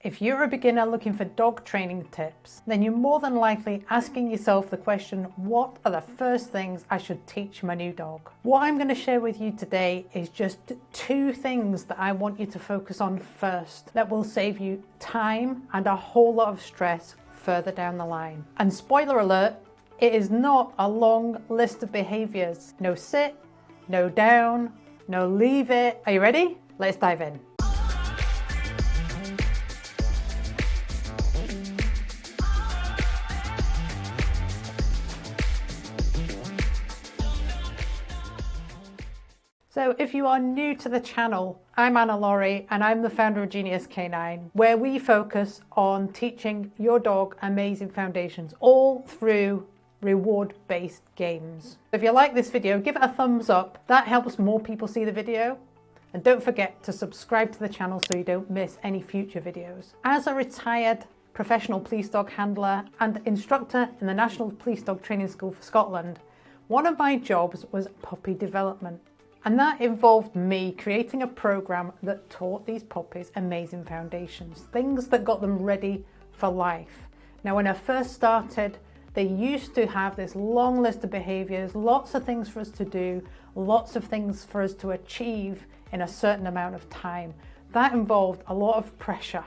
If you're a beginner looking for dog training tips, then you're more than likely asking yourself the question, what are the first things I should teach my new dog? What I'm going to share with you today is just 2 things that I want you to focus on first that will save you time and a whole lot of stress further down the line. And spoiler alert, it is not a long list of behaviors. No sit, no down, no leave it. Are you ready? Let's dive in. So if you are new to the channel, I'm Anna Lawrie and I'm the founder of Genius K9, where we focus on teaching your dog amazing foundations, all through reward-based games. If you like this video, give it a thumbs up. That helps more people see the video. And don't forget to subscribe to the channel so you don't miss any future videos. As a retired professional police dog handler and instructor in the National Police Dog Training School for Scotland, one of my jobs was puppy development. And that involved me creating a program that taught these puppies amazing foundations, things that got them ready for life. Now, when I first started, they used to have this long list of behaviors, lots of things for us to do, lots of things for us to achieve in a certain amount of time. That involved a lot of pressure,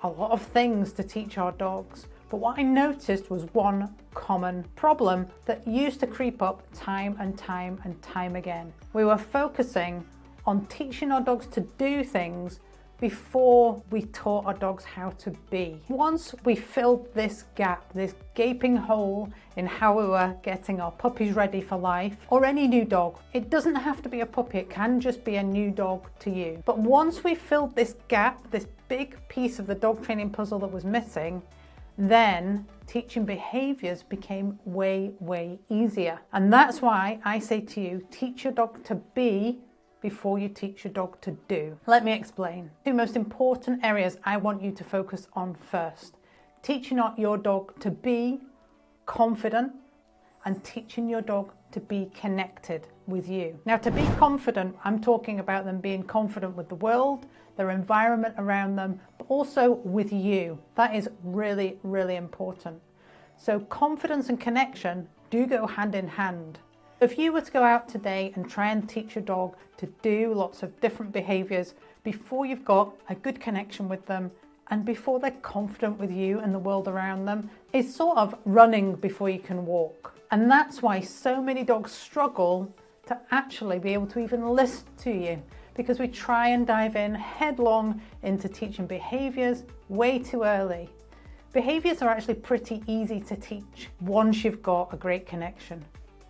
a lot of things to teach our dogs. But what I noticed was one common problem that used to creep up time and time again. We were focusing on teaching our dogs to do things before we taught our dogs how to be. Once we filled this gap, this gaping hole in how we were getting our puppies ready for life, or any new dog, it doesn't have to be a puppy, it can just be a new dog to you. But once we filled this gap, this big piece of the dog training puzzle that was missing, then teaching behaviors became way easier. And that's why I say to you, teach your dog to be before you teach your dog to do. Let me explain. 2 most important areas I want you to focus on first. Teaching your dog to be confident and teaching your dog to be connected with you. Now, to be confident, I'm talking about them being confident with the world, their environment around them, but also with you. That is really important. So confidence and connection do go hand in hand. If you were to go out today and try and teach your dog to do lots of different behaviors before you've got a good connection with them and before they're confident with you and the world around them, it's sort of running before you can walk. And that's why so many dogs struggle to actually be able to even listen to you, because we try and dive in headlong into teaching behaviors way too early. Behaviors are actually pretty easy to teach once you've got a great connection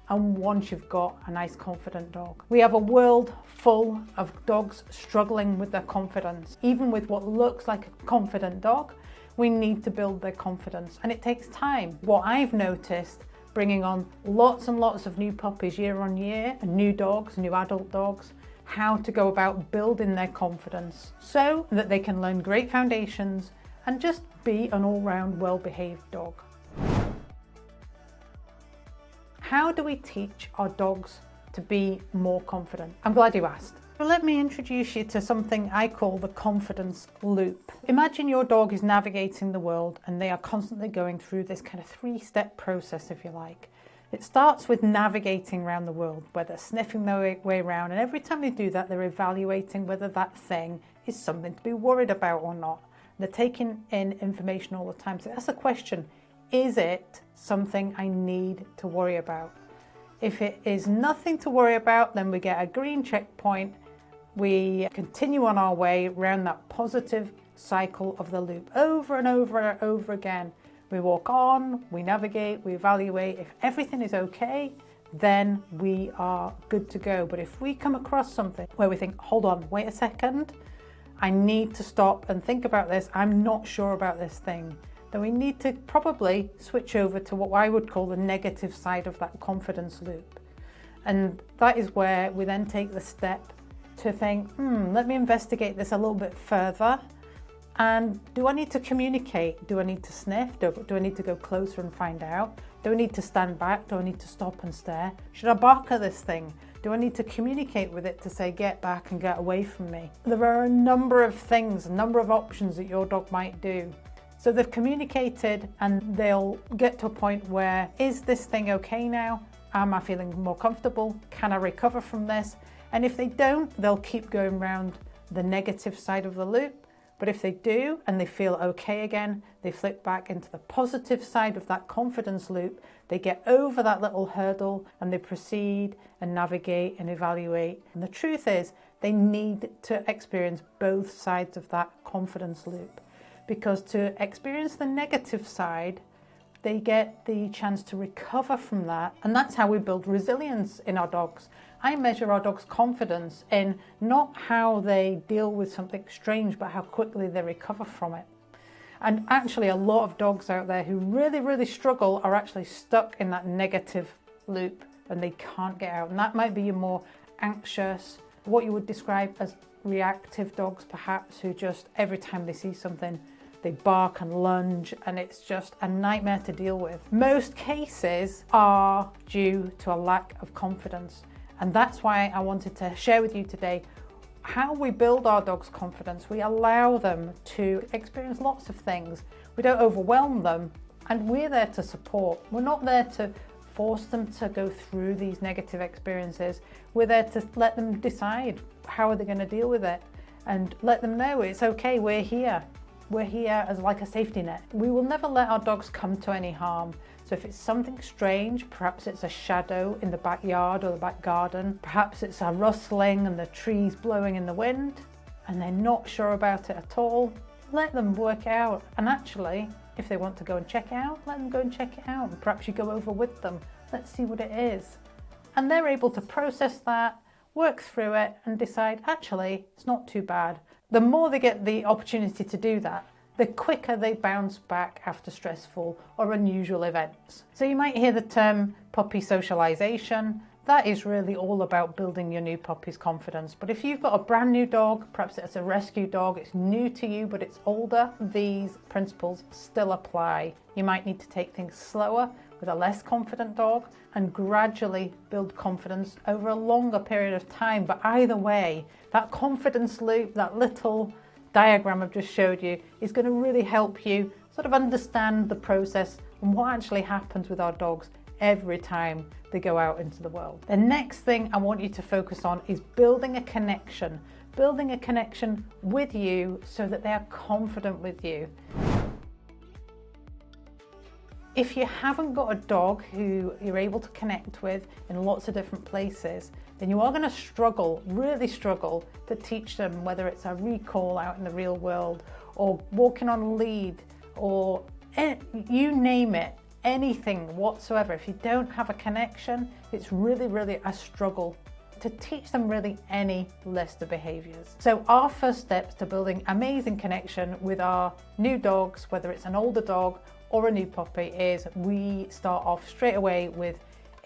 and once you've got a nice confident dog. We have a world full of dogs struggling with their confidence. Even with what looks like a confident dog, we need to build their confidence, and it takes time. What I've noticed bringing on lots and lots of new puppies year on year, and new dogs, new adult dogs, how to go about building their confidence so that they can learn great foundations and just be an all-round well-behaved dog. How do we teach our dogs to be more confident? I'm glad you asked. Well, let me introduce you to something I call the confidence loop. Imagine your dog is navigating the world and they are constantly going through this kind of 3-step process, if you like. It starts with navigating around the world, where they're sniffing their way around, and every time they do that, they're evaluating whether that thing is something to be worried about or not. They're taking in information all the time. So that's the question. Is it something I need to worry about? If it is nothing to worry about, then we get a green checkpoint. We continue on our way around that positive cycle of the loop over and over again. We walk on, we navigate, we evaluate. If everything is okay, then we are good to go. But if we come across something where we think, hold on, wait a second, I need to stop and think about this, I'm not sure about this thing, then we need to probably switch over to what I would call the negative side of that confidence loop. And that is where we then take the step to think, let me investigate this a little bit further. And do I need to communicate? Do I need to sniff? Do I need to go closer and find out? Do I need to stand back? Do I need to stop and stare? Should I bark at this thing? Do I need to communicate with it to say, get back and get away from me? There are a number of things, a number of options that your dog might do. So they've communicated and they'll get to a point where, is this thing okay now? Am I feeling more comfortable? Can I recover from this? And if they don't, they'll keep going around the negative side of the loop. But if they do and they feel okay again, they flip back into the positive side of that confidence loop. They get over that little hurdle and they proceed and navigate and evaluate. And the truth is, they need to experience both sides of that confidence loop, because to experience the negative side, they get the chance to recover from that. And that's how we build resilience in our dogs. I measure our dogs' confidence in not how they deal with something strange, but how quickly they recover from it. And actually, a lot of dogs out there who really, really struggle are actually stuck in that negative loop and they can't get out. And that might be your more anxious, what you would describe as reactive dogs, perhaps, who just every time they see something, they bark and lunge, and it's just a nightmare to deal with. Most cases are due to a lack of confidence. And that's why I wanted to share with you today how we build our dog's confidence. We allow them to experience lots of things. We don't overwhelm them, and we're there to support. We're not there to force them to go through these negative experiences. We're there to let them decide how are they going to deal with it and let them know it's okay, we're here. We're here as like a safety net. We will never let our dogs come to any harm. So if it's something strange, perhaps it's a shadow in the backyard or the back garden, perhaps it's a rustling and the trees blowing in the wind, and they're not sure about it at all, let them work out. And actually, if they want to go and check it out, let them go and check it out. And perhaps you go over with them. Let's see what it is. And they're able to process that, work through it, and decide, actually, it's not too bad. The more they get the opportunity to do that, the quicker they bounce back after stressful or unusual events. So you might hear the term puppy socialization. That is really all about building your new puppy's confidence. But if you've got a brand new dog, perhaps it's a rescue dog, it's new to you, but it's older, these principles still apply. You might need to take things slower with a less confident dog and gradually build confidence over a longer period of time. But either way, that confidence loop, that little diagram I've just showed you, is going to really help you sort of understand the process and what actually happens with our dogs every time they go out into the world. The next thing I want you to focus on is building a connection with you so that they are confident with you. If you haven't got a dog who you're able to connect with in lots of different places, then you are going to struggle, really struggle, to teach them, whether it's a recall out in the real world or walking on a lead or you name it, anything whatsoever. If you don't have a connection, it's really, really a struggle to teach them really any list of behaviors. So our first steps to building amazing connection with our new dogs, whether it's an older dog or a new puppy, is we start off straight away with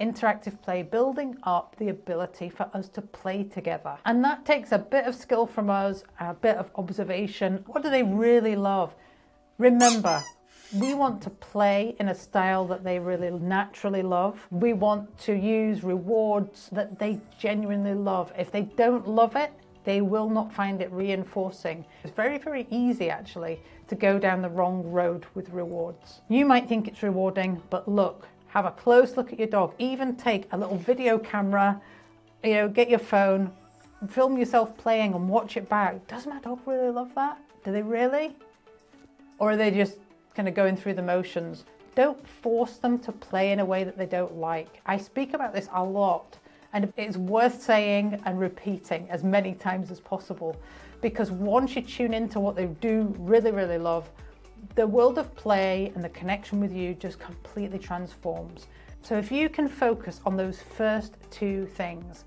interactive play, building up the ability for us to play together. And that takes a bit of skill from us, a bit of observation. What do they really love? Remember, we want to play in a style that they really naturally love. We want to use rewards that they genuinely love. If they don't love it, they will not find it reinforcing. It's very, very easy actually to go down the wrong road with rewards. You might think it's rewarding, but look, have a close look at your dog. Even take a little video camera, get your phone, film yourself playing and watch it back. Does my dog really love that? Do they really? Or are they just kind of going through the motions? Don't force them to play in a way that they don't like. I speak about this a lot, and it's worth saying and repeating as many times as possible, because once you tune into what they do really, really love, the world of play and the connection with you just completely transforms. So if you can focus on those first two things,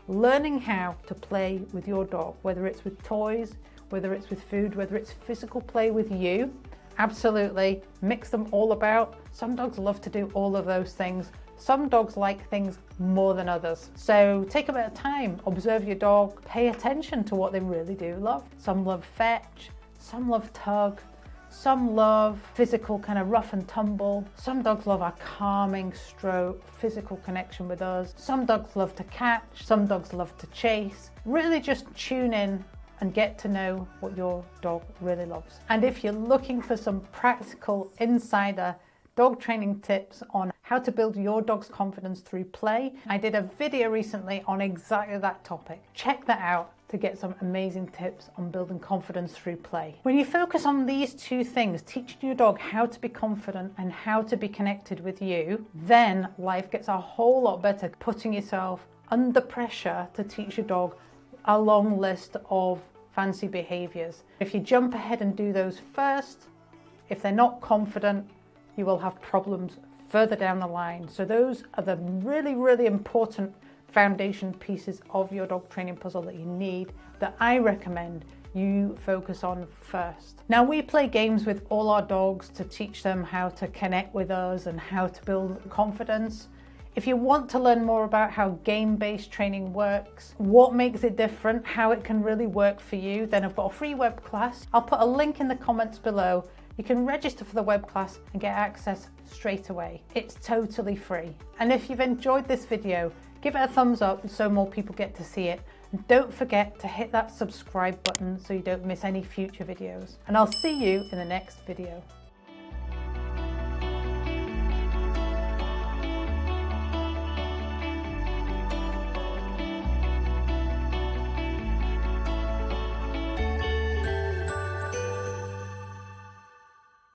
learning how to play with your dog, whether it's with toys, whether it's with food, whether it's physical play with you, absolutely mix them all about. Some dogs love to do all of those things. Some dogs like things more than others. So take a bit of time, observe your dog, pay attention to what they really do love. Some love fetch, some love tug, Some love physical kind of rough and tumble. Some dogs love our calming stroke, physical connection with us. Some dogs love to catch. Some dogs love to chase. Really just tune in and get to know what your dog really loves. And if you're looking for some practical insider dog training tips on how to build your dog's confidence through play, I did a video recently on exactly that topic. Check that out to get some amazing tips on building confidence through play. When you focus on these two things, teaching your dog how to be confident and how to be connected with you, then life gets a whole lot better. Putting yourself under pressure to teach your dog a long list of fancy behaviors. If you jump ahead and do those first, if they're not confident, you will have problems further down the line. So those are the really, really important foundation pieces of your dog training puzzle that you need, that I recommend you focus on first. Now, we play games with all our dogs to teach them how to connect with us and how to build confidence. If you want to learn more about how game-based training works, what makes it different, how it can really work for you, then I've got a free web class. I'll put a link in the comments below. You can register for the web class and get access straight away. It's totally free. And if you've enjoyed this video, give it a thumbs up so more people get to see it. And don't forget to hit that subscribe button so you don't miss any future videos. And I'll see you in the next video.